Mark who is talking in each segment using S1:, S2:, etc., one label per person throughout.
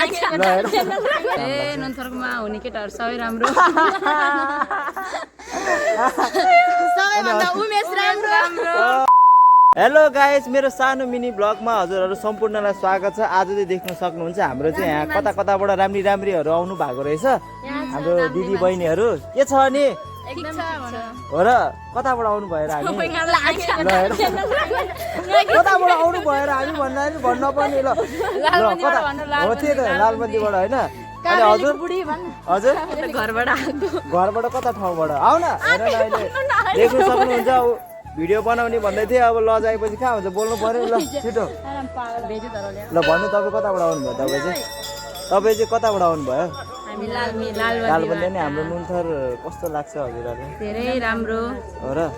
S1: ए नन्थरकोमा हुने केटाहरू सबै राम्रो
S2: सबैभन्दा उमेश राम्रो
S3: हेलो गाइस, मेरो सानो मिनी ब्लगमा हजुरहरू सम्पूर्णलाई स्वागत छ। आज चाहिँ देख्न सक्नुहुन्छ हाम्रो चाहिँ यहाँ कता कताबाट राम्रीहरू आउनु भएको रहेछ। हाम्रो दिदी बहिनीहरू के छ अनि हो र कताबाट आउनु भएर हामी कताबाट आउनु भएर हामी भन्न पर्ने ल कता हो त्यही त लालबन्दीबाट होइन। अनि हजुर हजुर घरबाट कता ठाउँबाट आउ न हेर न अहिले देख्न सक्नुहुन्छ। अब भिडियो बनाउने भन्दै थिएँ, अब लज आएपछि कहाँ हुन्छ बोल्नु पर्यो ल छिटो ल भन्नु तपाईँ कताबाट आउनुभयो। तपाईँ चाहिँ कताबाट आउनुभयो? लालबन्दी नि हाम्रो नुनथर कस्तो लाग्छ हजुरहरू?
S1: धेरै राम्रो
S3: हो र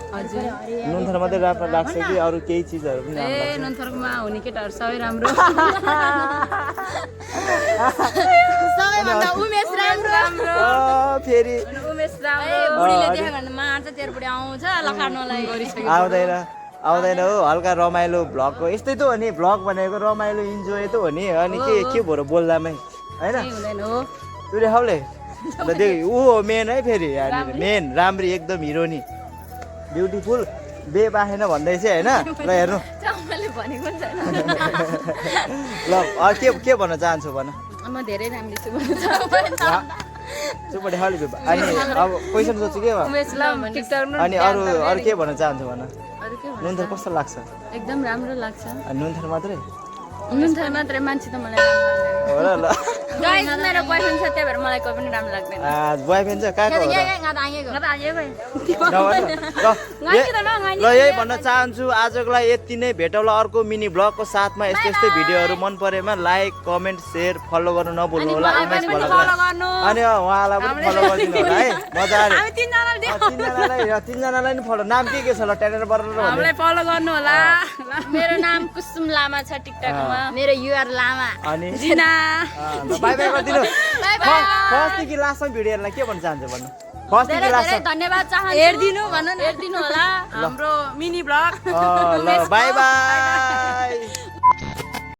S3: नुनथर मात्रै राम्रो लाग्छ कि अरू केही चिजहरू पनि राम्रो लाग्छ?
S1: नन्थरकोमा हुने केटाहरू सबै राम्रो
S2: सबैभन्दा उमेश राम्रो
S3: फेरि
S1: उमेश राम्रो
S2: बुढीले देख्यो भने मार्छ तेरो बुढी आउँछ लखाड्नलाई गरिसक्यो
S3: आउँदैन हो। हल्का रमाइलो भ्लगको यस्तै त हो नि, भ्लग भनेको रमाइलो इन्जोय त हो नि। अनि के भएर बोल्दामै होइन तुरे हाउले ऊ हो मेन है। फेरि मेन राम्री एकदम हिरोनी ब्युटिफुल बे बाखेन भन्दैछ होइन। ल हेर्नु ल के भन्न चाहन्छु भन।
S1: म धेरै राम्रो छु
S3: चुपटी हाउले अनि अब क्वेसन सोध्छु के अनि अरू के भन्न चाहन्छु भन। नुनथर कस्तो लाग्छ?
S1: एकदम राम्रो लाग्छ।
S3: नुनथर मात्रै
S1: नुनथर मात्रै मान्छे त मलाई
S3: हो र ल
S2: गाइस मेरो बोयफ्रेन्ड छ त्यही भएर मलाई कोही पनि राम्रो लाग्दैन।
S3: बोयफ्रेन्ड छ कहाँको हो र? ल यही भन्न चाहन्छु आजको लागि यति नै। भेटौँला अर्को मिनी ब्लगको साथमा। यस्तै यस्तै भिडियोहरू मन परेमा लाइक कमेन्ट सेयर फलो गर्नु नभुल्नु होला। अनि उहाँलाई पनि फलो गरिदिनु होला है। मजा आयो तिनजनालाई नि फलो। नाम के छ ल? टेनेर बराबर
S1: फलो गर्नु होला।
S2: मेरो नाम कुसुम लामा छ टिकटकमा। मेरो युआर लामा
S3: अनि
S1: जिना
S3: बाई बाई गरिदिनु। फर्स्टदेखि लास्टसम्म भिडियो हेर्नलाई के भन्न चाहन्छु भन्नु? फर्स्टदेखि लास्ट
S2: धन्यवाद चाहन्छु।
S1: हेर्दिनु होला हाम्रो मिनी ब्लग।
S3: ल बाई बाई।